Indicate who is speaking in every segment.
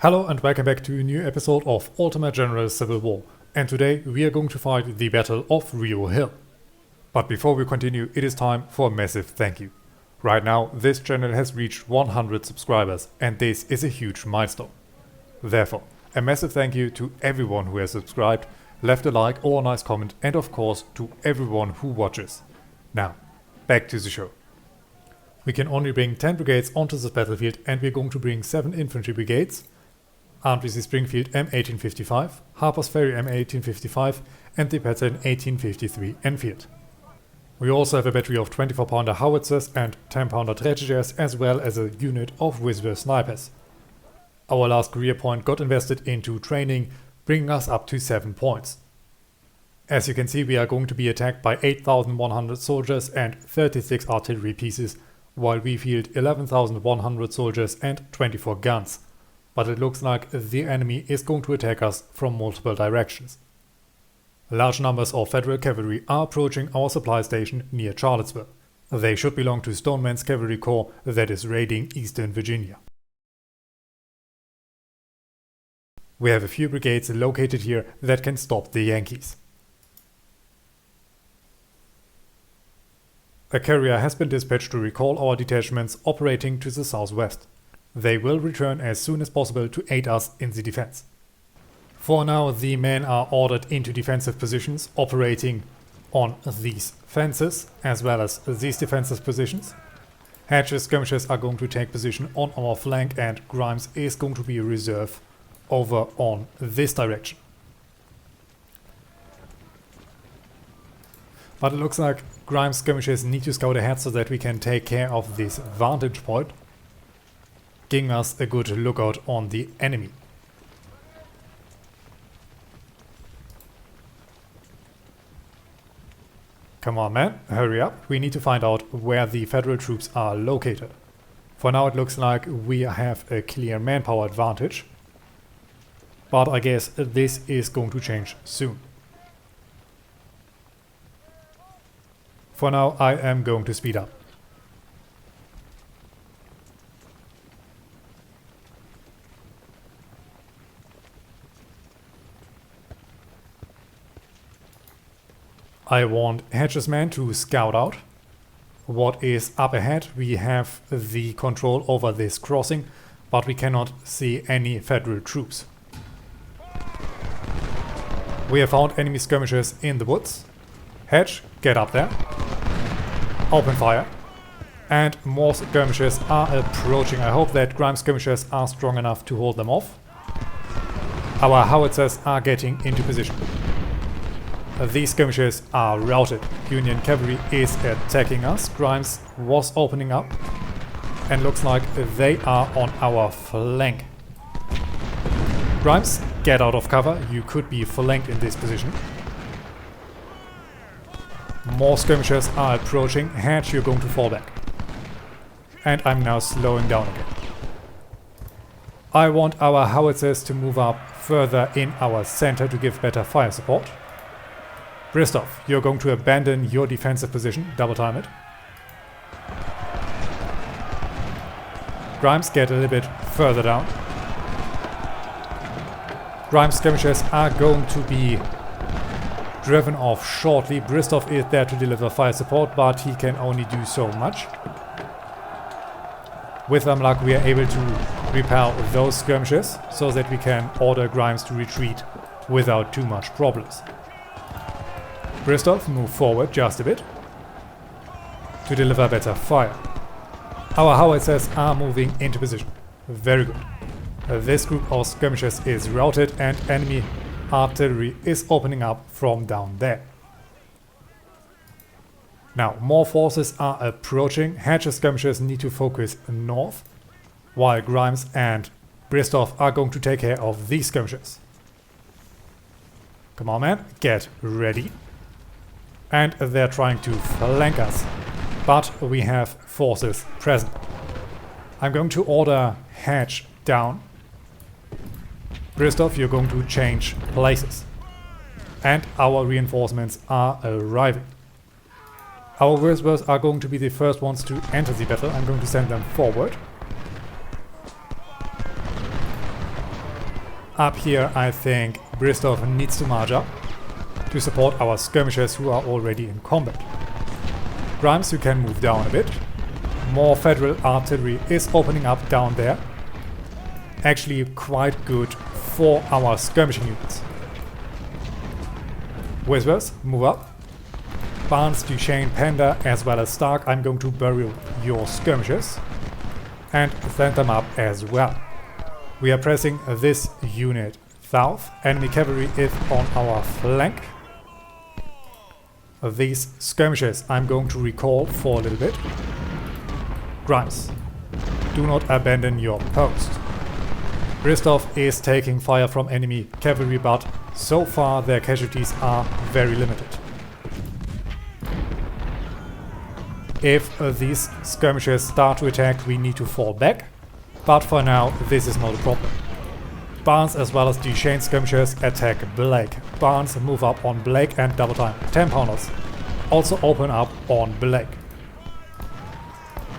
Speaker 1: Hello and welcome back to a new episode of Ultimate General Civil War, and today we are going to fight the Battle of Rio Hill. But before we continue, it is time for a massive thank you. Right now this channel has reached 100 subscribers and this is a huge milestone. Therefore, a massive thank you to everyone who has subscribed, left a like or a nice comment, and of course to everyone who watches. Now, back to the show. We can only bring 10 brigades onto this battlefield and we're going to bring 7 infantry brigades, armed with the Springfield M1855, Harper's Ferry M1855 and the Patton 1853 Enfield. We also have a battery of 24-pounder howitzers and 10-pounder Traegeers, as well as a unit of Whisper snipers. Our last career point got invested into training, bringing us up to 7 points. As you can see, we are going to be attacked by 8,100 soldiers and 36 artillery pieces, while we field 11,100 soldiers and 24 guns. But it looks like the enemy is going to attack us from multiple directions. Large numbers of Federal cavalry are approaching our supply station near Charlottesville. They should belong to Stoneman's Cavalry Corps that is raiding Eastern Virginia. We have a few brigades located here that can stop the Yankees. A carrier has been dispatched to recall our detachments operating to the southwest. They will return as soon as possible to aid us in the defense. For now, the men are ordered into defensive positions, operating on these fences as well as these defensive positions. Hatches skirmishers are going to take position on our flank and Grimes is going to be a reserve over on this direction. But it looks like Grimes skirmishers need to scout ahead so that we can take care of this vantage point, giving us a good lookout on the enemy. Come on man, hurry up, we need to find out where the Federal troops are located. For now it looks like we have a clear manpower advantage, but I guess this is going to change soon. For now I am going to speed up. I want Hatch's man to scout out what is up ahead. We have the control over this crossing, but we cannot see any Federal troops. We have found enemy skirmishers in the woods. Hatch, get up there. Open fire. And more skirmishers are approaching. I hope that Grimes skirmishers are strong enough to hold them off. Our howitzers are getting into position. These skirmishers are routed. Union cavalry is attacking us. Grimes was opening up and looks like they are on our flank. Grimes, get out of cover. You could be flanked in this position. More skirmishers are approaching. Hatch, you're going to fall back. And I'm now slowing down again. I want our howitzers to move up further in our center to give better fire support. Bristov, you're going to abandon your defensive position, double time it. Grimes, get a little bit further down. Grimes skirmishers are going to be driven off shortly. Bristov is there to deliver fire support, but he can only do so much. With some luck we are able to repel those skirmishers so that we can order Grimes to retreat without too much problems. Bristov, move forward just a bit to deliver better fire. Our howitzers are moving into position. Very good. This group of skirmishers is routed and enemy artillery is opening up from down there. Now more forces are approaching. Hatch's skirmishers need to focus north, while Grimes and Bristov are going to take care of these skirmishers. Come on man, get ready. And they're trying to flank us, but we have forces present. I'm going to order Hatch down. Bristov, you're going to change places. And our reinforcements are arriving. Our Whispers are going to be the first ones to enter the battle. I'm going to send them forward. Up here I think Bristol needs to march up to support our skirmishers who are already in combat. Grimes, you can move down a bit. More Federal artillery is opening up down there. Actually quite good for our skirmishing units. Whispers, move up. Barnes, Duchesne, Panda as well as Stark, I'm going to bury your skirmishers and send them up as well. We are pressing this unit south. Enemy cavalry is on our flank. These skirmishers I'm going to recall for a little bit. Grimes, do not abandon your post. Bristol is taking fire from enemy cavalry, but so far their casualties are very limited. If these skirmishers start to attack, we need to fall back, but for now this is not a problem. Barnes as well as Duchesne skirmishers attack Blake. Barnes move up on Blake and double time. 10 pounders also open up on Blake.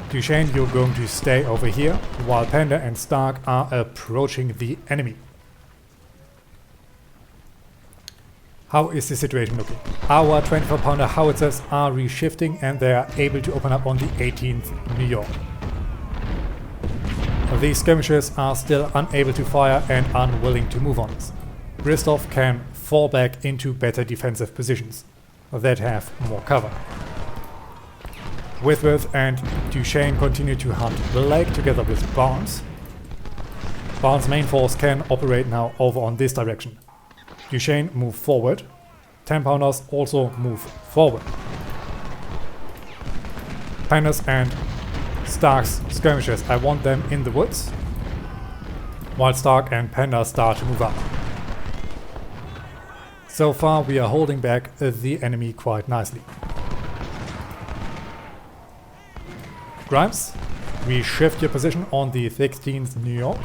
Speaker 1: Duchesne, you're going to stay over here while Panda and Stark are approaching the enemy. How is the situation looking? Our 24 pounder howitzers are reshifting and they are able to open up on the 18th New York. These skirmishers are still unable to fire and unwilling to move on us. Bristol can fall back into better defensive positions that have more cover. Whitworth and Duchesne continue to hunt Blake together with Barnes. Barnes' main force can operate now over on this direction. Duchesne move forward. 10 pounders also move forward. Pandas and Stark's skirmishers, I want them in the woods, while Stark and Panda start to move up. So far we are holding back the enemy quite nicely. Grimes, we shift your position on the 16th New York.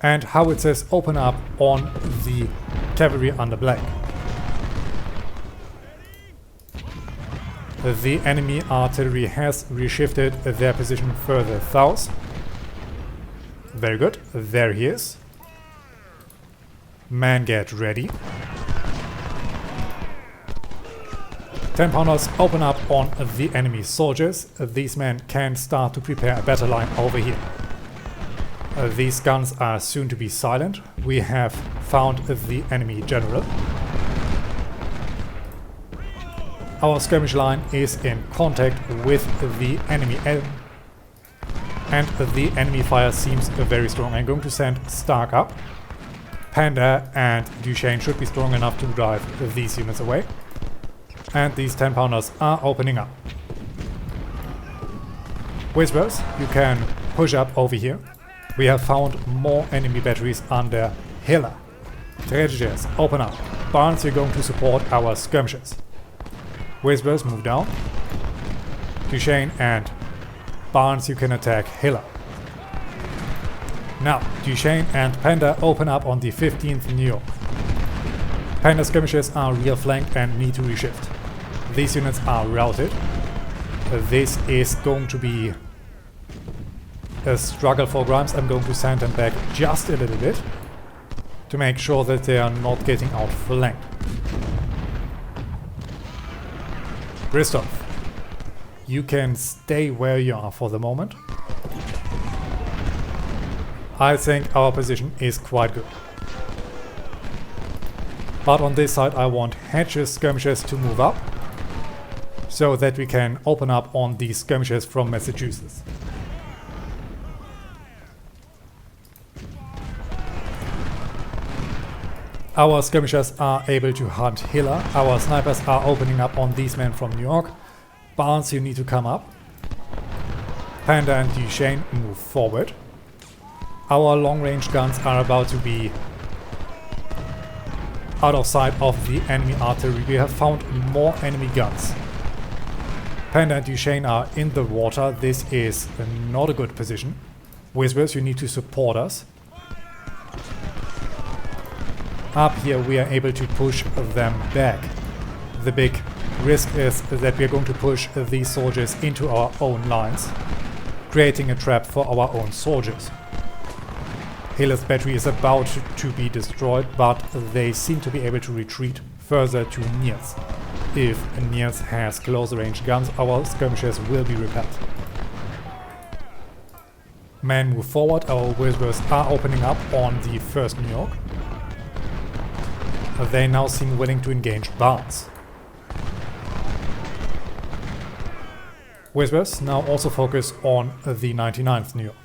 Speaker 1: And howitzers open up on the cavalry under Blake. The enemy artillery has reshifted their position further south. Very good, there he is. Man, get ready. 10 pounders open up on the enemy soldiers. These men can start to prepare a battle line over here. These guns are soon to be silent. We have found the enemy general. Our skirmish line is in contact with the enemy and the enemy fire seems very strong. I'm going to send Stark up. Panda and Duchesne should be strong enough to drive these units away. And these 10 pounders are opening up. Whispers, you can push up over here. We have found more enemy batteries under Hiller. Tragedies, open up. Barnes, you're going to support our skirmishers. Whispers, move down. Duchesne and Barnes, you can attack Hiller. Now, Duchesne and Panda open up on the 15th New York. Panda skirmishers are rear flanked and need to reshift. These units are routed. This is going to be a struggle for Grimes. I'm going to send them back just a little bit to make sure that they are not getting outflanked. Bristol, you can stay where you are for the moment. I think our position is quite good. But on this side I want Hedges skirmishers to move up so that we can open up on these skirmishers from Massachusetts. Our skirmishers are able to hunt Hiller. Our snipers are opening up on these men from New York. Barnes, you need to come up. Panda and Duchesne move forward. Our long-range guns are about to be out of sight of the enemy artillery. We have found more enemy guns. Panda and Duchesne are in the water. This is not a good position. Whispers, you need to support us. Up here we are able to push them back. The big risk is that we are going to push these soldiers into our own lines, creating a trap for our own soldiers. Hiller's battery is about to be destroyed, but they seem to be able to retreat further to Niels. If Niels has closer range guns, our skirmishers will be repelled. Men move forward, our whispers are opening up on the 1st New York. They now seem willing to engage Barnes. Whispers now also focus on the 99th New York.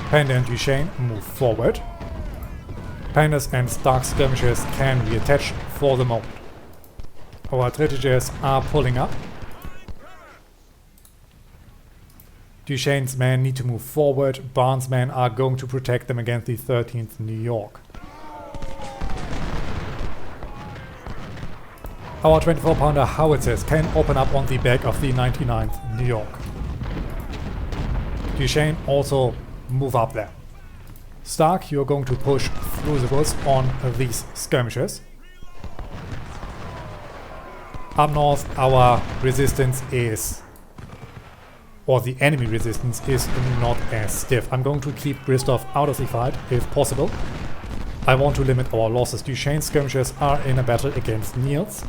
Speaker 1: Panda and Duchesne move forward. Pandas and Stark skirmishers can reattach for the moment. Our Tretagers are pulling up. Duchesne's men need to move forward. Barnes' men are going to protect them against the 13th New York. Our 24-pounder howitzers can open up on the back of the 99th New York. Duchesne also move up there. Stark, you're going to push through the woods on these skirmishers. Up north, our resistance is, or the enemy resistance is not as stiff. I'm going to keep Bristov out of the fight if possible. I want to limit our losses. Duchesne's skirmishers are in a battle against Niels.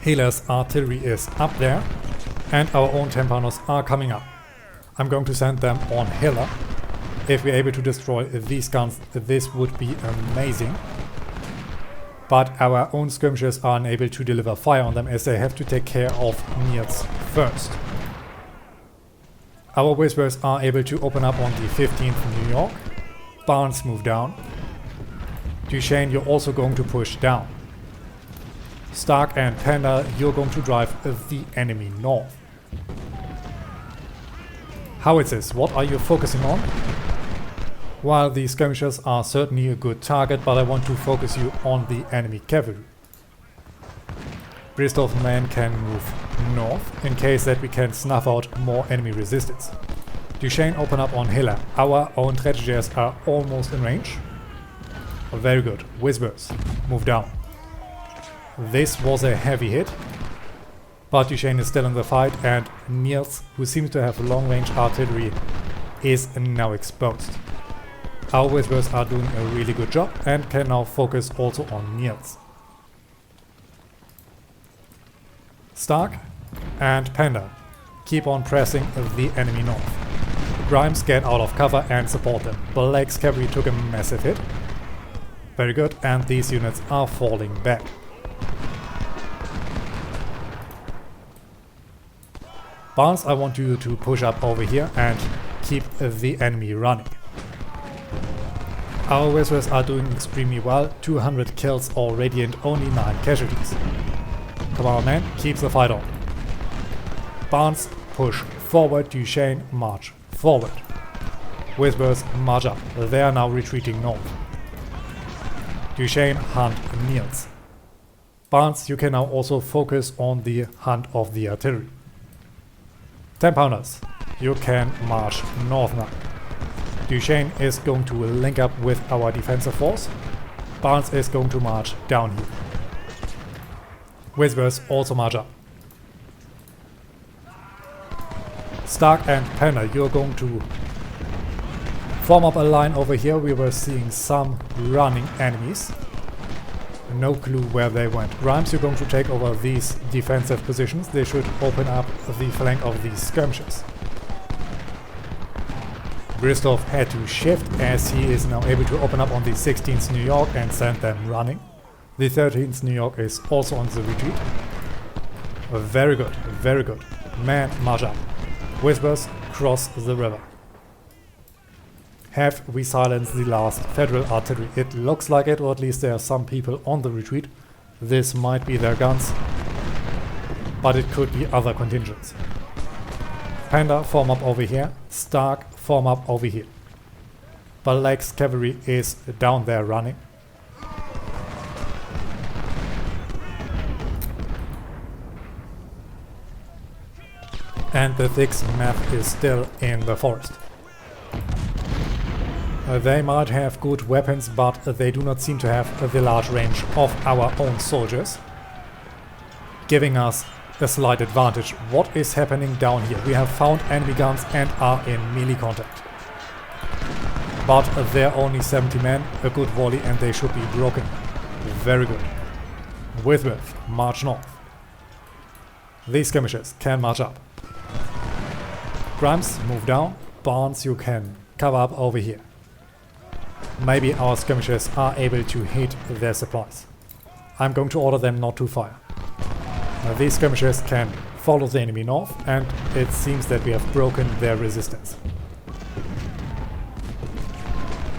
Speaker 1: Hiller's artillery is up there, and our own 10-pounders are coming up. I'm going to send them on Hiller. If we're able to destroy these guns, this would be amazing. But our own skirmishers are unable to deliver fire on them as they have to take care of Niels first. Our whispers are able to open up on the 15th New York. Barnes move down. Duchesne, you're also going to push down. Stark and Panda, you're going to drive the enemy north. Howitzers, what are you focusing on? While the skirmishers are certainly a good target, but I want to focus you on the enemy cavalry. Bristol's men can move north in case that we can snuff out more enemy resistance. Duchesne open up on Hiller. Our own Tretagers are almost in range. Very good. Whispers, move down. This was a heavy hit, but Duchesne is still in the fight, and Niels, who seems to have long-range artillery, is now exposed. Our whispers are doing a really good job and can now focus also on Niels. Stark and Panda keep on pressing the enemy north. Grimes get out of cover and support them. Blake's cavalry took a massive hit. Very good, and these units are falling back. Barnes, I want you to push up over here and keep the enemy running. Our whispers are doing extremely well, 200 kills already and only 9 casualties. Come on man, keep the fight on. Barnes, push forward, Duchesne, march forward. Whispers, march up, they are now retreating north. Duchesne, hunt Niels. Barnes, you can now also focus on the hunt of the artillery. 10-pounders, you can march north now. Duchesne is going to link up with our defensive force. Barnes is going to march down here. Whispers also march up. Stark and Panda, you're going to form up a line over here. We were seeing some running enemies. No clue where they went. Grimes, you're going to take over these defensive positions. They should open up the flank of these skirmishers. Bristol had to shift as he is now able to open up on the 16th New York and send them running. The 13th New York is also on the retreat. Very good, very good. Man, march up. Whispers, cross the river. Have we silenced the last Federal artillery? It looks like it, or at least there are some people on the retreat. This might be their guns, but it could be other contingents. Panda, form up over here. Stark, form up over here. Blake's cavalry is down there running. And the Thix map is still in the forest. They might have good weapons, but they do not seem to have the large range of our own soldiers, giving us a slight advantage. What is happening down here? We have found enemy guns and are in melee contact. But they're only 70 men, a good volley, and they should be broken. Very good. Whitworth, march north. These skirmishers can march up. Grimes, move down. Barnes, you can cover up over here. Maybe our skirmishers are able to hit their supplies. I'm going to order them not to fire. Now, these skirmishers can follow the enemy north, and it seems that we have broken their resistance.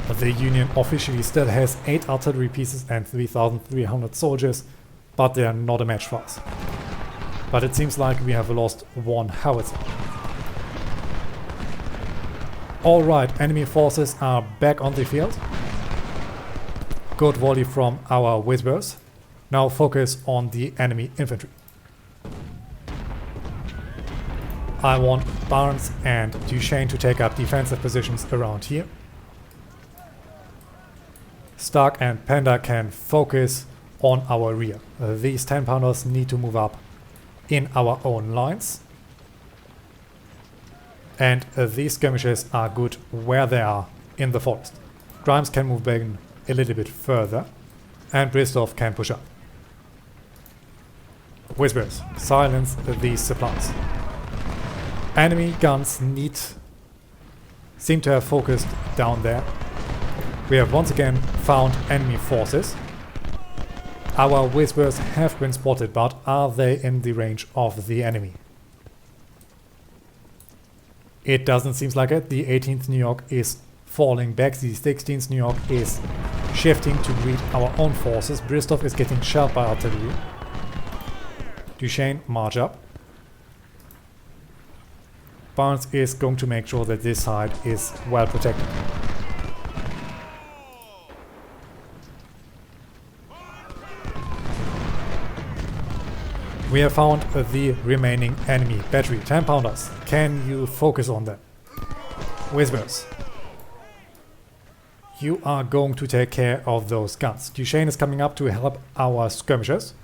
Speaker 1: But the Union officially still has 8 artillery pieces and 3,300 soldiers, but they are not a match for us. But it seems like we have lost 1 howitzer. Alright, enemy forces are back on the field. Good volley from our Whispers. Now focus on the enemy infantry. I want Barnes and Duchesne to take up defensive positions around here. Stark and Panda can focus on our rear. These 10-pounders need to move up in our own lines. And these skirmishers are good where they are in the forest. Grimes can move back a little bit further, and Bristow can push up. Whispers, silence these supplies. Enemy guns seem to have focused down there. We have once again found enemy forces. Our Whispers have been spotted, but are they in the range of the enemy? It doesn't seem like it. The 18th New York is falling back. The 16th New York is shifting to greet our own forces. Bristow is getting shelled by artillery. Duchesne, march up. Barnes is going to make sure that this side is well protected. We have found the remaining enemy battery. 10-pounders. Can you focus on them? Whispers. You are going to take care of those guns. Duchesne is coming up to help our skirmishers.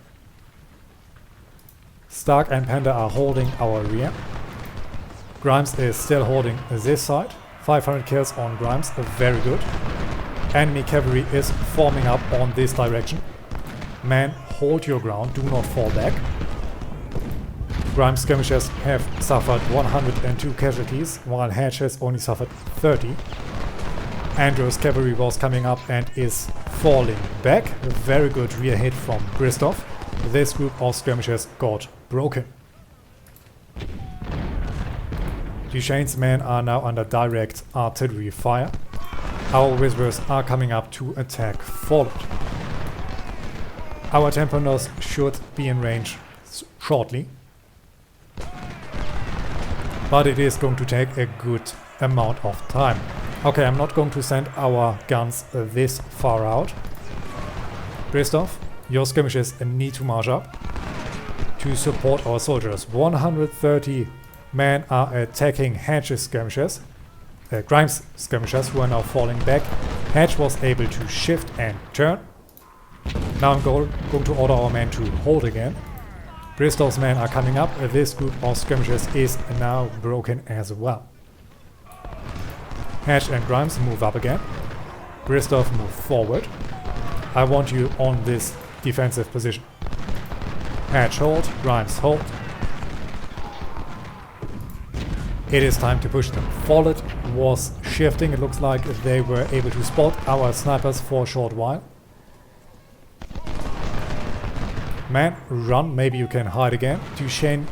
Speaker 1: Stark and Panda are holding our rear. Grimes is still holding this side. 500 kills on Grimes. Very good. Enemy cavalry is forming up on this direction. Men, hold your ground. Do not fall back. Grimes skirmishers have suffered 102 casualties, while Hedge has only suffered 30. Andrew's cavalry was coming up and is falling back. A very good rear hit from Bristow. This group of skirmishers got broken. Duchesne's men are now under direct artillery fire. Our Whispers are coming up to attack forward. Our 10-pounders should be in range shortly. But it is going to take a good amount of time. Okay, I'm not going to send our guns this far out. Bristow, your skirmishers need to march up to support our soldiers. 130 men are attacking Hedge's skirmishers. Grimes skirmishers who are now falling back. Hedge was able to shift and turn. Now I'm going to order our men to hold again. Bristow's men are coming up. This group of skirmishers is now broken as well. Hedge and Grimes move up again. Bristow move forward. I want you on this defensive position. Hedge hold, Grimes hold. It is time to push them. Follett was shifting. It looks like they were able to spot our snipers for a short while. Man, run. Maybe you can hide again. Duchesne,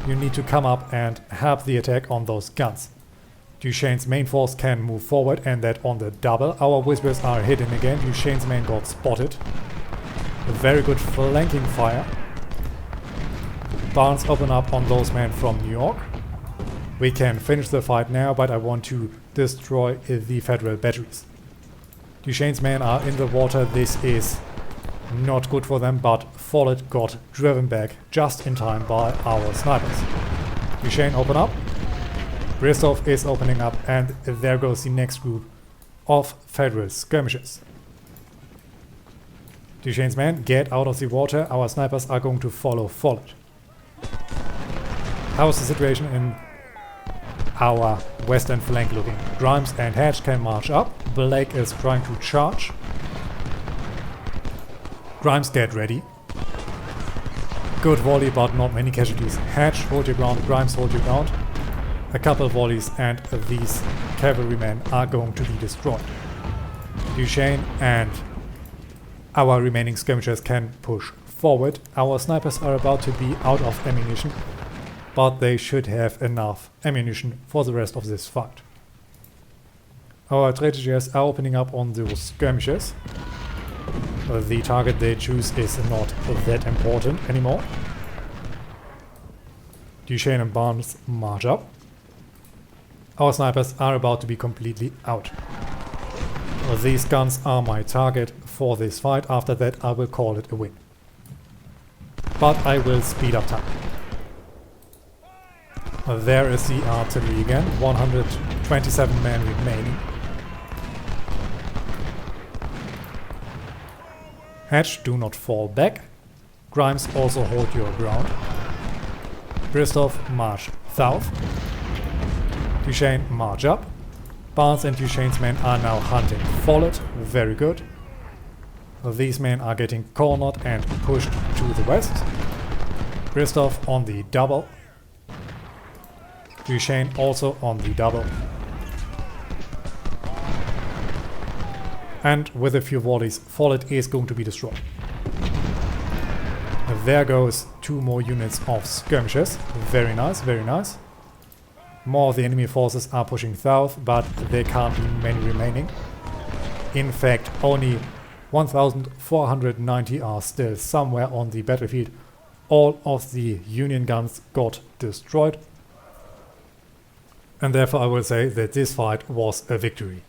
Speaker 1: you need to come up and help the attack on those guns. Duchesne's main force can move forward, and that on the double. Our Whispers are hidden again. Duchesne's men got spotted. A very good flanking fire. Barnes open up on those men from New York. We can finish the fight now, but I want to destroy the Federal batteries. Duchesne's men are in the water. This is not good for them, but Follett got driven back just in time by our snipers. Duchesne open up. Bristow is opening up, and there goes the next group of Federal skirmishers. Duchesne's men get out of the water. Our snipers are going to follow Follett. How is the situation in our western flank looking. Grimes and Hedge can march up. Blake is trying to charge. Grimes, get ready. Good volley, but not many casualties. Hedge, hold your ground. Grimes, hold your ground. A couple volleys and these cavalrymen are going to be destroyed. Duchesne and our remaining skirmishers can push forward. Our snipers are about to be out of ammunition, but they should have enough ammunition for the rest of this fight. Our Traitors are opening up on those skirmishers. The target they choose is not that important anymore. Duchesne and Barnes march up. Our snipers are about to be completely out. These guns are my target for this fight. After that I will call it a win. But I will speed up time. There is the artillery again. 127 men remaining. Hedge, do not fall back. Grimes, also hold your ground. Bristow, march south. Duchesne, march up. Barnes and Duchesne's men are now hunting forward. Very good. These men are getting cornered and pushed to the west. Bristow on the double. Duchesne also on the double. And with a few volleys, Follett is going to be destroyed. There goes 2 more units of skirmishers. Very nice, very nice. More of the enemy forces are pushing south, but there can't be many remaining. In fact, only 1,490 are still somewhere on the battlefield. All of the Union guns got destroyed. And therefore I will say that this fight was a victory.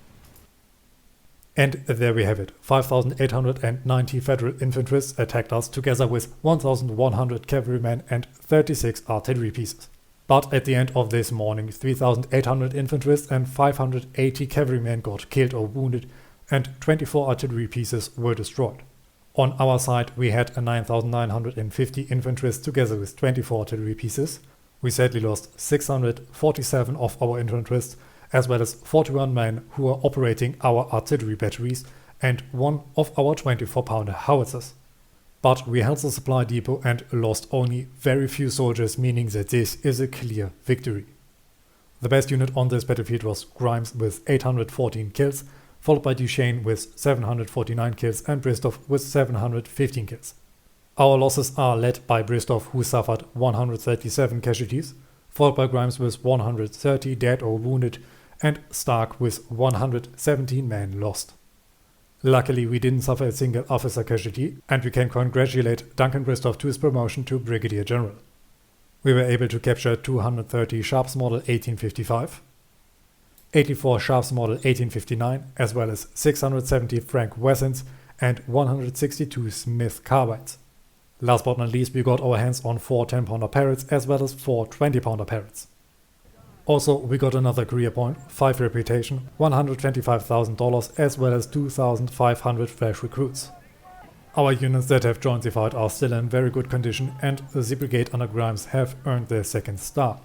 Speaker 1: And there we have it. 5,890 Federal infantrymen attacked us together with 1,100 cavalrymen and 36 artillery pieces. But at the end of this morning, 3,800 infantrymen and 580 cavalrymen got killed or wounded, and 24 artillery pieces were destroyed. On our side, we had 9,950 infantrymen together with 24 artillery pieces. We sadly lost 647 of our infantrymen, as well as 41 men who were operating our artillery batteries and 1 of our 24-pounder howitzers. But we held the supply depot and lost only very few soldiers, meaning that this is a clear victory. The best unit on this battlefield was Grimes with 814 kills, followed by Duchesne with 749 kills and Bristow with 715 kills. Our losses are led by Bristow, who suffered 137 casualties, followed by Grimes with 130 dead or wounded, and Stark with 117 men lost. Luckily, we didn't suffer a single officer casualty, and we can congratulate Duncan Bristow to his promotion to Brigadier General. We were able to capture 230 Sharps Model 1855, 84 Sharps Model 1859, as well as 670 Frank Wessons and 162 Smith carbines. Last but not least, we got our hands on 4 10-pounder Parrots as well as 4 20-pounder Parrots. Also, we got another career point, 5 reputation, $125,000 as well as 2,500 fresh recruits. Our units that have joined the fight are still in very good condition, and the brigade under Grimes have earned their 2nd star.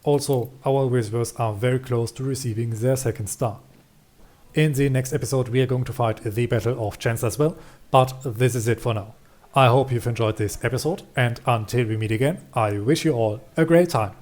Speaker 1: Also, our reserves are very close to receiving their 2nd star. In the next episode we are going to fight the Battle of Chancellorsville, but this is it for now. I hope you've enjoyed this episode, and until we meet again, I wish you all a great time.